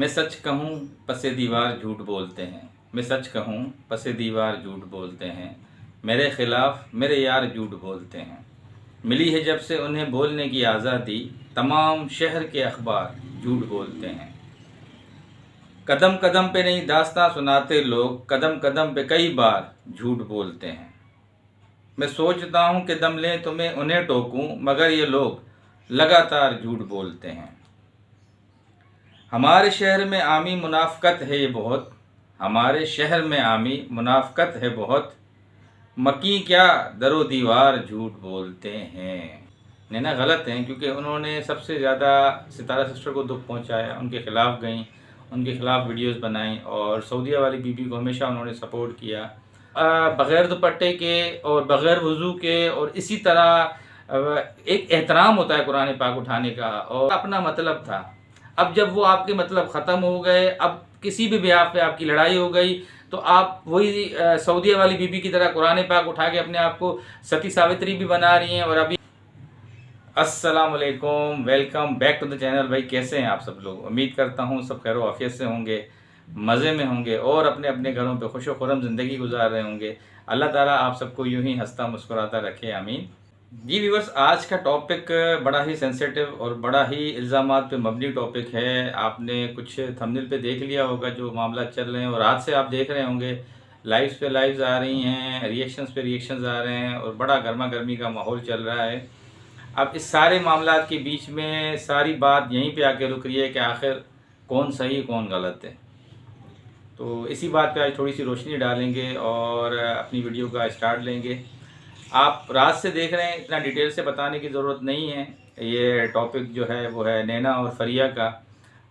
मैं सच कहूँ पसे दीवार झूठ बोलते हैं। मैं सच कहूँ पसे दीवार झूठ बोलते हैं। मेरे खिलाफ मेरे यार झूठ बोलते हैं। मिली है जब से उन्हें बोलने की आज़ादी, तमाम शहर के अखबार झूठ बोलते हैं। कदम कदम पे नई दास्तां सुनाते लोग, कदम कदम पे कई बार झूठ बोलते हैं। मैं सोचता हूँ कि दम लें तो मैं उन्हें टोकूं, मगर ये लोग लगातार झूठ बोलते हैं। हमारे शहर में आमी मुनाफ़कत है ये बहुत, हमारे शहर में आमी मुनाफ़कत है बहुत। मकी क्या दरो दीवार झूठ बोलते हैं। नैना गलत हैं क्योंकि उन्होंने सबसे ज़्यादा सितारा सिस्टर को दुख पहुंचाया, उनके ख़िलाफ़ गईं, उनके ख़िलाफ़ वीडियोस बनाई और सऊदीया वाली बीबी को हमेशा उन्होंने सपोर्ट किया। बग़ैर दुपट्टे के और बग़ैर वज़ू के, और इसी तरह एक एहतराम होता है कुरान पाक उठाने का, और अपना मतलब था। अब जब वो आपके मतलब ख़त्म हो गए, अब किसी भी ब्याह पे आपकी लड़ाई हो गई तो आप वही सऊदीया वाली बीबी की तरह कुरान पाक उठा के अपने आप को सती सावित्री भी बना रही हैं। और अभी अस्सलाम वालेकुम, welcome back to the channel. भाई कैसे हैं आप सब लोग? उम्मीद करता हूँ सब खैर आफियत से होंगे, मज़े में होंगे और अपने अपने घरों पे खुश व खुर्रम ज़िंदगी गुजार रहे होंगे। अल्लाह ताला आप सबको यूं ही हंसता मुस्कुराता रखे, आमीन। जी व्यूअर्स, आज का टॉपिक बड़ा ही सेंसिटिव और बड़ा ही इल्ज़ामात पे मबनी टॉपिक है। आपने कुछ थंबनेल पे देख लिया होगा जो मामला चल रहे हैं, और रात से आप देख रहे होंगे लाइव्स पे लाइव्स आ रही हैं, रिएक्शंस पे रिएक्शंस आ रहे हैं और बड़ा गर्मा गर्मी का माहौल चल रहा है। अब इस सारे मामलात के बीच में सारी बात यहीं पे आके रुक रही है कि आखिर कौन सही कौन गलत है। तो इसी बात पे आज थोड़ी सी रोशनी डालेंगे और अपनी वीडियो का स्टार्ट लेंगे। आप रात से देख रहे हैं, इतना डिटेल से बताने की ज़रूरत नहीं है। ये टॉपिक जो है वो है नैना और फरिया का।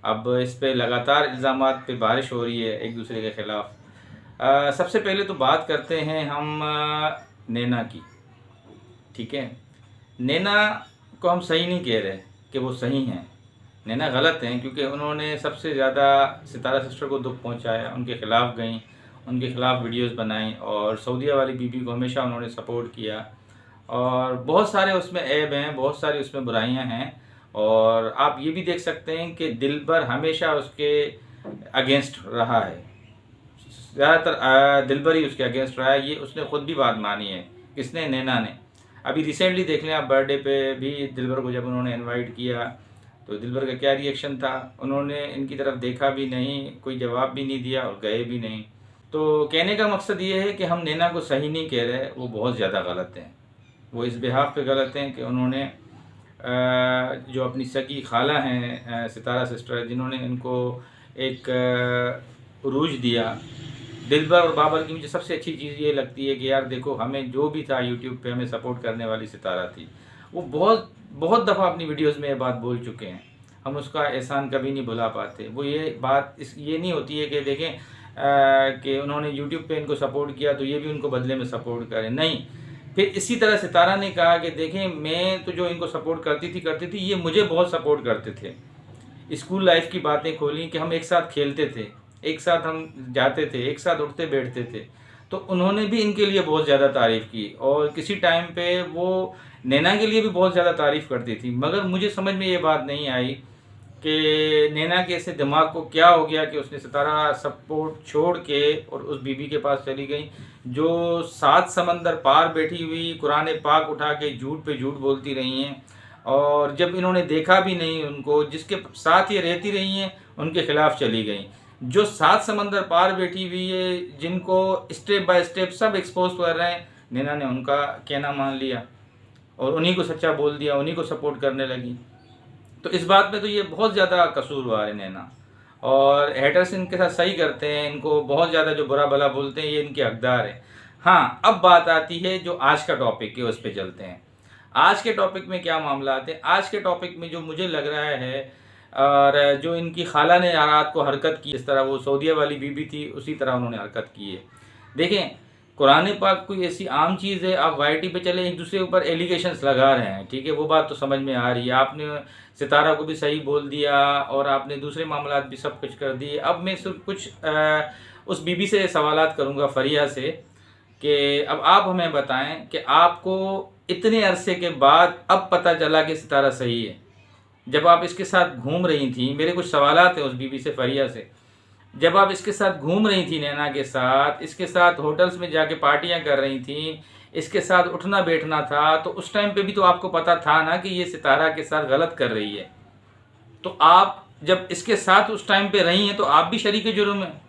अब इस पे लगातार इल्ज़ामात पे बारिश हो रही है एक दूसरे के ख़िलाफ़। सबसे पहले तो बात करते हैं हम नैना की। ठीक है, नैना को हम सही नहीं कह रहे कि वो सही हैं। नैना गलत हैं क्योंकि उन्होंने सबसे ज़्यादा सितारा सिस्टर को दुख पहुंचाया, उनके ख़िलाफ़ गईं, उनके ख़िलाफ़ वीडियोस बनाई और सऊदीया वाली बीबी को हमेशा उन्होंने सपोर्ट किया। और बहुत सारे उसमें ऐब हैं, बहुत सारी उसमें बुराइयां हैं। और आप ये भी देख सकते हैं कि दिलबर हमेशा उसके अगेंस्ट रहा है, ज़्यादातर दिलबर ही उसके अगेंस्ट रहा है। ये उसने ख़ुद भी बात मानी है। किसने? नैना ने। अभी रिसेंटली देख लें आप, बर्थडे पे भी दिलबर को जब उन्होंने इनवाइट किया तो दिलबर का क्या रिएक्शन था। उन्होंने इनकी तरफ देखा भी नहीं, कोई जवाब भी नहीं दिया और गए भी नहीं। तो कहने का मकसद ये है कि हम नैना को सही नहीं कह रहे, वो बहुत ज़्यादा गलत हैं। वो इस बिहाफ पे गलत हैं कि उन्होंने जो अपनी सगी खाला हैं सितारा सिस्टर, जिन्होंने इनको एक उरूज दिया। दिलबर और बाबर की मुझे सबसे अच्छी चीज़ ये लगती है कि यार देखो, हमें जो भी था यूट्यूब पे हमें सपोर्ट करने वाली सितारा थी, वो बहुत बहुत दफ़ा अपनी वीडियोस में ये बात बोल चुके हैं। हम उसका एहसान कभी नहीं भुला पाते। वो ये बात ये नहीं होती है कि देखें कि उन्होंने यूट्यूब पे इनको सपोर्ट किया तो ये भी उनको बदले में सपोर्ट करें, नहीं। फिर इसी तरह सितारा ने कहा कि देखें, मैं तो जो इनको सपोर्ट करती थी ये मुझे बहुत सपोर्ट करते थे। स्कूल लाइफ की बातें खोली कि हम एक साथ खेलते थे, एक साथ हम जाते थे, एक साथ उठते बैठते थे। तो उन्होंने भी इनके लिए बहुत ज़्यादा तारीफ़ की और किसी टाइम पे वो नैना के लिए भी बहुत ज़्यादा तारीफ़ करती थी। मगर मुझे समझ में ये बात नहीं आई कि नैना के ऐसे दिमाग को क्या हो गया कि उसने सितारा सपोर्ट छोड़ के और उस बीबी के पास चली गई जो 7 समंदर पार बैठी हुई कुरान पाक उठा के झूठ पे झूठ बोलती रही हैं। और जब इन्होंने देखा भी नहीं उनको, जिसके साथ ये रहती रही हैं, उनके ख़िलाफ़ चली गई। जो 7 समंदर पार बैठी हुई है, जिनको स्टेप बाय स्टेप सब एक्सपोज कर रहे हैं, नैना ने उनका कहना मान लिया और उन्हीं को सच्चा बोल दिया, उन्हीं को सपोर्ट करने लगी। तो इस बात में तो ये बहुत ज़्यादा कसूरवार है नैना। और हेटर्स इनके साथ सही करते हैं, इनको बहुत ज़्यादा जो बुरा भला बोलते हैं ये इनके हकदार हैं। हाँ, अब बात आती है जो आज का टॉपिक है, उस पर चलते हैं। आज के टॉपिक में क्या मामला आते हैं? आज के टॉपिक में जो मुझे लग रहा है, और जो इनकी खाला ने रात को हरकत की, जिस तरह वो सऊदीया वाली बीबी थी उसी तरह उन्होंने हरकत की है। देखें, कुरान पाक कोई ऐसी आम चीज़ है, आप वाईटी पे चले एक दूसरे के ऊपर एलिगेशंस लगा रहे हैं, ठीक है, वो बात तो समझ में आ रही है। आपने सितारा को भी सही बोल दिया और आपने दूसरे मामलात भी सब कुछ कर दिए। अब मैं सिर्फ कुछ उस बीबी से सवालात करूँगा, फरिया से, कि अब आप हमें बताएं कि आपको इतने अरसे के बाद अब पता चला कि सितारा सही है। जब आप इसके साथ घूम रही थी, मेरे कुछ सवालात हैं उस बीबी से, फरिया से, जब आप इसके साथ घूम रही थी, नैना के साथ, इसके साथ होटल्स में जाके पार्टियां कर रही थी, इसके साथ उठना बैठना था, तो उस टाइम पे भी तो आपको पता था ना कि ये सितारा के साथ गलत कर रही है। तो आप जब इसके साथ उस टाइम पे रही हैं तो आप भी शरीक जुर्म हैं।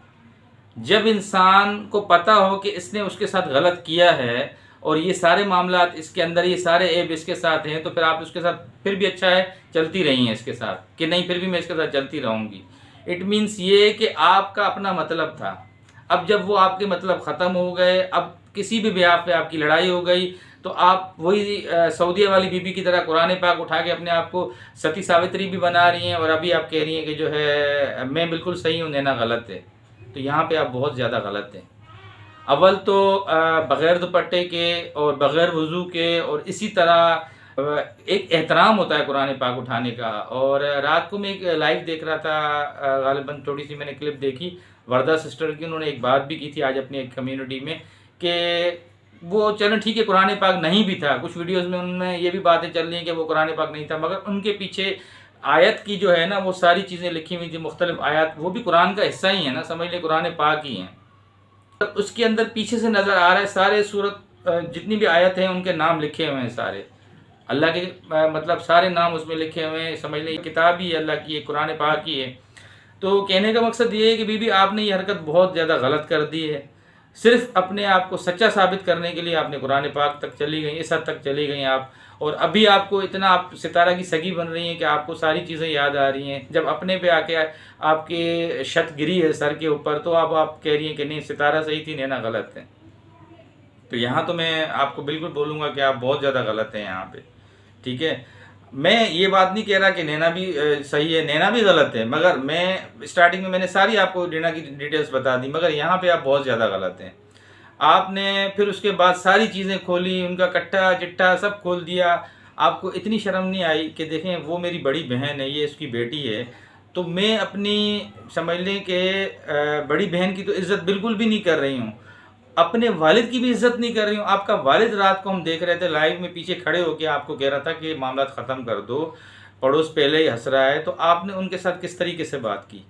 जब इंसान को पता हो कि इसने उसके साथ गलत किया है और ये सारे मामलात इसके अंदर, ये सारे ऐब इसके साथ हैं, तो फिर आप उसके साथ फिर भी अच्छा है चलती रही हैं इसके साथ, कि नहीं फिर भी मैं इसके साथ चलती रहूँगी। इट मीन्स ये कि आपका अपना मतलब था। अब जब वो आपके मतलब ख़त्म हो गए, अब किसी भी ब्याह पे आपकी लड़ाई हो गई, तो आप वही सऊदीया वाली बीबी की तरह कुरान पाक उठा के अपने आप को सती सावित्री भी बना रही हैं, और अभी आप कह रही हैं कि जो है मैं बिल्कुल सही हूँ, नैना गलत है। तो यहाँ पे आप बहुत ज़्यादा गलत हैं। अव्वल तो बग़ैर दुपट्टे के और बग़ैर वज़ू के, और इसी तरह एक एहतराम होता है कुरान पाक उठाने का। और रात को मैं एक लाइव देख रहा था, गालिबन थोड़ी सी मैंने क्लिप देखी वर्दा सिस्टर की, उन्होंने एक बात भी की थी आज अपनी एक कम्युनिटी में कि वो चलो ठीक है कुरान पाक नहीं भी था, कुछ वीडियोस में उनमें ये भी बातें चल रही हैं कि वो कुरान पाक नहीं था, मगर उनके पीछे आयत की जो है ना वो सारी चीज़ें लिखी हुई थी, मुख्तलिफ आयत, वो भी कुरान का हिस्सा ही है ना, समझ लें कुरान पाक ही हैं। तो उसके अंदर पीछे से नज़र आ रहा है सारे सूरत जितनी भी आयत हैं उनके नाम लिखे हुए हैं, सारे अल्लाह के मतलब सारे नाम उसमें लिखे हुए हैं। समझ लें किताब ही अल्लाह की है, कुरान पाक ही है। तो कहने का मकसद ये है कि बीबी आपने ये हरकत बहुत ज़्यादा गलत कर दी है। सिर्फ अपने आप को सच्चा साबित करने के लिए आपने कुरान पाक तक चली गई, इस हद तक चली गई आप। और अभी आपको इतना, आप सितारा की सगी बन रही हैं कि आपको सारी चीज़ें याद आ रही हैं। जब अपने पे आके आपके छत गिरी है सर के ऊपर, तो अब आप कह रही हैं कि नहीं सितारा सही थी, नैना गलत है। तो यहाँ तो मैं आपको बिल्कुल बोलूँगा कि आप बहुत ज़्यादा गलत हैं यहाँ पे, ठीक है। मैं ये बात नहीं कह रहा कि नैना भी सही है, नैना भी गलत है, मगर मैं स्टार्टिंग में मैंने सारी आपको नैना की डिटेल्स बता दी, मगर यहाँ पे आप बहुत ज़्यादा गलत हैं। आपने फिर उसके बाद सारी चीज़ें खोली, उनका कट्टा चिट्ठा सब खोल दिया। आपको इतनी शर्म नहीं आई कि देखें वो मेरी बड़ी बहन है, ये उसकी बेटी है, तो मैं अपनी समझ लें कि बड़ी बहन की तो इज़्ज़त बिल्कुल भी नहीं कर रही हूँ, अपने वालिद की भी इज़्ज़त नहीं कर रही हूँ। आपका वालिद रात को हम देख रहे थे लाइव में पीछे खड़े होकर आपको कह रहा था कि मामला ख़त्म कर दो, पड़ोस पहले ही हंस रहा है, तो आपने उनके साथ किस तरीके से बात की?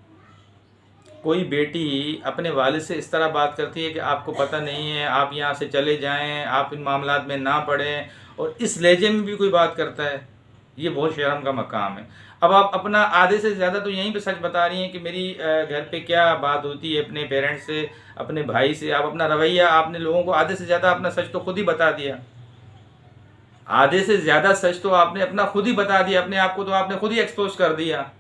कोई बेटी अपने वालिद से इस तरह बात करती है कि आपको पता नहीं है, आप यहाँ से चले जाएं, आप इन मामलात में ना पड़ें, और इस लहजे में भी कोई बात करता है, ये बहुत शर्म का मकाम है। अब आप अपना आधे से ज़्यादा तो यहीं पे सच बता रही हैं कि मेरी घर पे क्या बात होती है अपने पेरेंट्स से, अपने भाई से। आप अपना रवैया, आपने लोगों को आधे से ज़्यादा अपना सच तो खुद ही बता दिया, आधे से ज़्यादा सच तो आपने अपना खुद ही बता दिया, अपने आप को तो आपने खुद ही एक्सपोज कर दिया।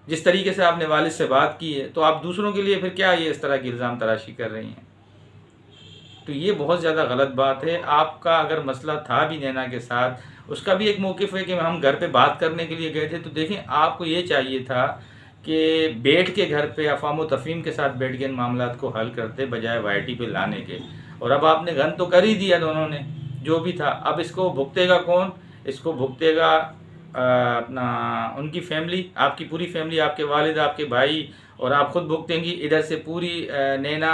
जिस तरीके से आपने वालिद से बात की है, तो आप दूसरों के लिए फिर क्या ये इस तरह की इल्ज़ाम तराशी कर रही हैं? तो ये बहुत ज़्यादा गलत बात है। आपका अगर मसला था भी नैना के साथ, उसका भी एक मौक़िफ़ है कि हम घर पे बात करने के लिए गए थे, तो देखें आपको ये चाहिए था कि बैठ के घर पे अफ़ाम व तफ़हीम के साथ बैठ के इन मामलात को हल करते, बजाय वाईटी पे लाने के। और अब आपने गन तो कर ही दिया दोनों ने, जो भी था। अब इसको भुगतेगा कौन? इसको भुगतेगा अपना उनकी फैमिली, आपकी पूरी फैमिली, आपके वालिद, आपके भाई, और आप खुद भुगतेंगी। इधर से पूरी नैना,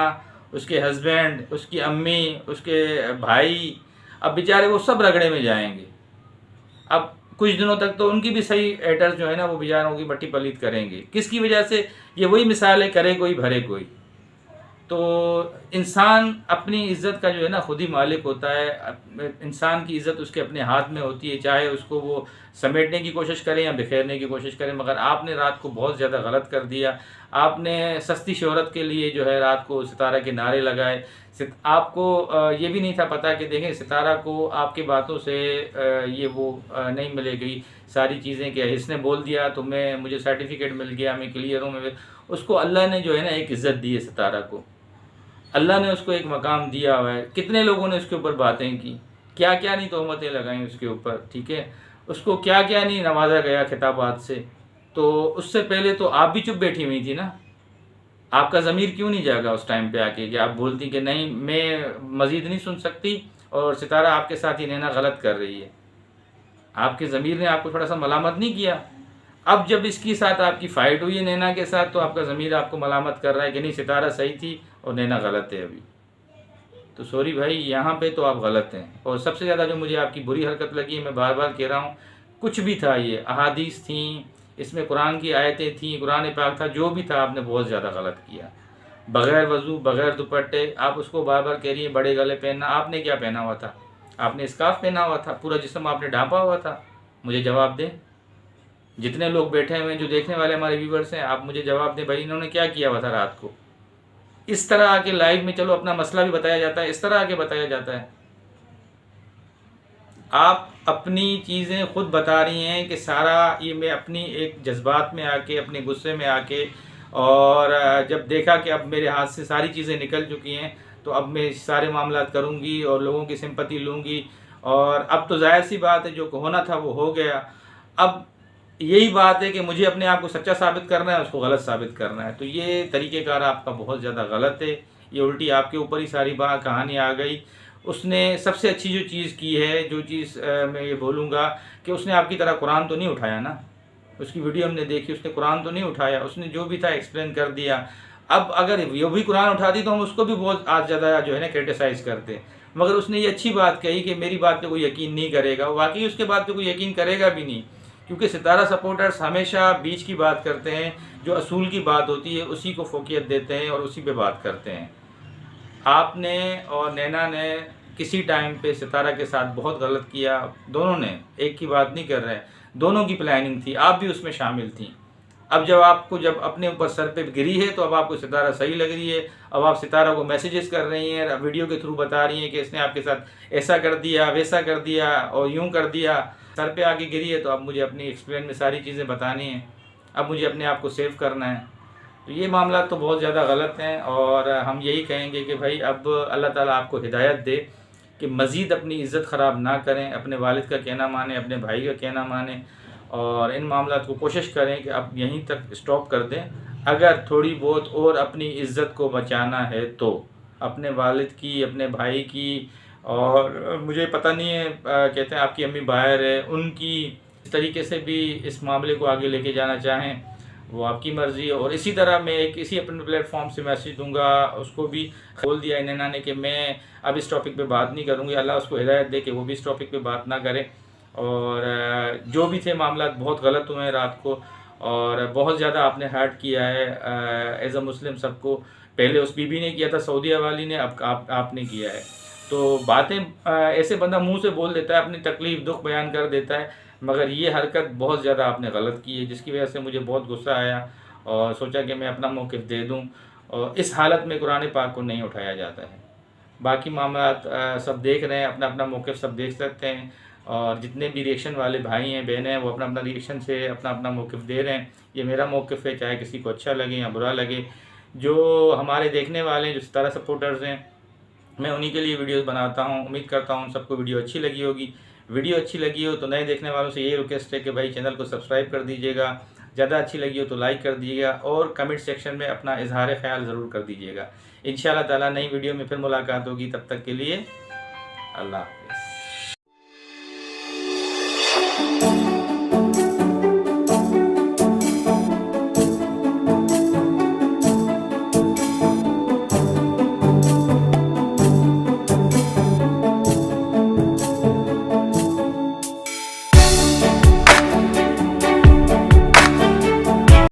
उसके हस्बैंड, उसकी अम्मी, उसके भाई, अब बेचारे वो सब रगड़े में जाएंगे। अब कुछ दिनों तक तो उनकी भी सही एटर्स जो है ना वो बेचारों की मट्टी पलीत करेंगे। किसकी वजह से? ये वही मिसाल है, करे कोई भरे कोई। तो इंसान अपनी इज़्ज़त का जो है ना खुद ही मालिक होता है। इंसान की इज़्ज़त उसके अपने हाथ में होती है, चाहे उसको वो समेटने की कोशिश करें या बिखेरने की कोशिश करें। मगर आपने रात को बहुत ज़्यादा गलत कर दिया। आपने सस्ती शोहरत के लिए जो है रात को सितारा के नारे लगाए। आपको ये भी नहीं था पता कि देखें सितारा को आपकी बातों से ये वो नहीं मिलेगी सारी चीज़ें, कि इसने बोल दिया तो मुझे सर्टिफिकेट मिल गया, मैं क्लियर हूँ। मैं उसको अल्लाह ने जो है ना एक इज़्ज़त दी है, सितारा को अल्लाह ने उसको एक मकाम दिया हुआ है। कितने लोगों ने उसके ऊपर बातें की, क्या क्या नहीं तोहमतें लगाई उसके ऊपर, ठीक है। उसको क्या क्या नहीं नवाजा गया खिताबात से। तो उससे पहले तो आप भी चुप बैठी हुई थी ना। आपका ज़मीर क्यों नहीं जागा उस टाइम पे आके कि आप बोलती कि नहीं मैं मज़ीद नहीं सुन सकती और सितारा आपके साथ ही नैना गलत कर रही है? आपके ज़मीर ने आपको थोड़ा सा मलामत नहीं किया? अब जब इसके साथ आपकी फ़ाइट हुई है नैना के साथ, तो आपका ज़मीर आपको मलामत कर रहा है कि नहीं सितारा सही थी और नैना गलत है अभी। तो सॉरी भाई, यहाँ पे तो आप गलत हैं। और सबसे ज़्यादा जो मुझे आपकी बुरी हरकत लगी है, मैं बार बार कह रहा हूँ कुछ भी था, ये अहादीस थी, इसमें कुरान की आयतें थी, कुरान पाक था, जो भी था आपने बहुत ज़्यादा गलत किया। बग़ैर वज़ू, बग़ैर दुपट्टे आप उसको बार बार कह रही हैं बड़े गले पहनना। आपने क्या पहना हुआ था? आपने स्कार्फ पहना हुआ था, पूरा जिस्म आपने ढांपा हुआ था। मुझे जवाब दें, जितने लोग बैठे हुए हैं, जो देखने वाले हमारे व्यूवर्स हैं, आप मुझे जवाब दें भाई, इन्होंने क्या किया हुआ था रात को? इस तरह आके लाइव में चलो अपना मसला भी बताया जाता है, इस तरह आके बताया जाता है। आप अपनी चीज़ें खुद बता रही हैं कि सारा ये मैं अपनी एक जज्बात में आके, अपने गुस्से में आके, और जब देखा कि अब मेरे हाथ से सारी चीज़ें निकल चुकी हैं, तो अब मैं सारे मामलात करूँगी और लोगों की सिंपैथी लूँगी, और अब तो जाहिर सी बात है जो होना था वो हो गया। अब यही बात है कि मुझे अपने आप को सच्चा साबित करना है, उसको गलत साबित करना है। तो ये तरीक़ेकार आपका बहुत ज़्यादा गलत है। ये उल्टी आपके ऊपर ही सारी बात कहानी आ गई। उसने सबसे अच्छी जो चीज़ की है, जो चीज़ मैं ये बोलूँगा कि उसने आपकी तरह कुरान तो नहीं उठाया ना। उसकी वीडियो हमने देखी, उसने कुरान तो नहीं उठाया, उसने जो भी था एक्सप्लेन कर दिया। अब अगर वो भी कुरान उठा दी तो हम उसको भी बहुत आज ज़्यादा जो है ना क्रिटिसाइज़ करते। मगर उसने ये अच्छी बात कही कि मेरी बात पे कोई यकीन नहीं करेगा। वाकई उसके बात पे कोई यकीन करेगा भी नहीं, क्योंकि सितारा सपोर्टर्स हमेशा बीच की बात करते हैं, जो असूल की बात होती है उसी को फोकियत देते हैं और उसी पे बात करते हैं। आपने और नैना ने किसी टाइम पे सितारा के साथ बहुत गलत किया। दोनों ने, एक की बात नहीं कर रहे हैं, दोनों की प्लानिंग थी, आप भी उसमें शामिल थी। अब जब अपने ऊपर सर पे गिरी है तो अब आपको सितारा सही लग रही है। अब आप सितारा को मैसेजेस कर रही हैं, वीडियो के थ्रू बता रही हैं कि इसने आपके साथ ऐसा कर दिया, वैसा कर दिया और यूं कर दिया। सर पे आके गिरी है तो अब मुझे अपनी एक्सप्लेन में सारी चीज़ें बतानी हैं, अब मुझे अपने आप को सेव करना है। तो ये मामला तो बहुत ज़्यादा गलत हैं, और हम यही कहेंगे कि भाई अब अल्लाह ताला आपको हिदायत दे कि मज़ीद अपनी इज़्ज़त ख़राब ना करें, अपने वालिद का कहना मानें, अपने भाई का कहना मानें, और इन मामलात को कोशिश करें कि अब यहीं तक स्टॉप कर दें। अगर थोड़ी बहुत और अपनी इज़्ज़त को बचाना है तो अपने वालिद की, अपने भाई की, और मुझे पता नहीं है कहते हैं आपकी अम्मी बाहर है, उनकी इस तरीके से भी इस मामले को आगे लेके जाना चाहें वो आपकी मर्ज़ी है। और इसी तरह मैं एक इसी अपने प्लेटफॉर्म से मैसेज दूंगा, उसको भी बोल दिया नैना ने कि मैं अब इस टॉपिक पे बात नहीं करूँगी। अल्लाह उसको हिदायत दे कि वो भी इस टॉपिक पे बात ना करे। और जो भी थे मामला बहुत गलत हुए हैं रात को, और बहुत ज़्यादा आपने हर्ट किया है एज़ अ मुस्लिम सबको। पहले उस बीबी ने किया था सऊदीया वाली ने, अब आपने किया है। तो बातें ऐसे बंदा मुंह से बोल देता है, अपनी तकलीफ़ दुख बयान कर देता है, मगर ये हरकत बहुत ज़्यादा आपने गलत की है, जिसकी वजह से मुझे बहुत गुस्सा आया और सोचा कि मैं अपना मौक़िफ़ दे दूं। और इस हालत में कुरान पाक को नहीं उठाया जाता है। बाकी मामलात सब देख रहे हैं, अपना अपना मौक़िफ़ सब देख सकते हैं, और जितने भी रिएक्शन वाले भाई हैं बहनें हैं वो अपना अपना रिएक्शन से अपना अपना मौक़िफ़ दे रहे हैं। ये मेरा मौक़िफ़ है, चाहे किसी को अच्छा लगे या बुरा लगे। जो हमारे देखने वाले हैं, जो सितारा सपोर्टर्स हैं, मैं उन्हीं के लिए वीडियोस बनाता हूं। उम्मीद करता हूं सबको वीडियो अच्छी लगी होगी। वीडियो अच्छी लगी हो तो नए देखने वालों से यही रिक्वेस्ट है कि भाई चैनल को सब्सक्राइब कर दीजिएगा, ज़्यादा अच्छी लगी हो तो लाइक कर दीजिएगा, और कमेंट सेक्शन में अपना इजहार ख्याल ज़रूर कर दीजिएगा। इंशाअल्लाह ताला नई वीडियो में फिर मुलाकात होगी, तब तक के लिए अल्लाह हाफ़िज़।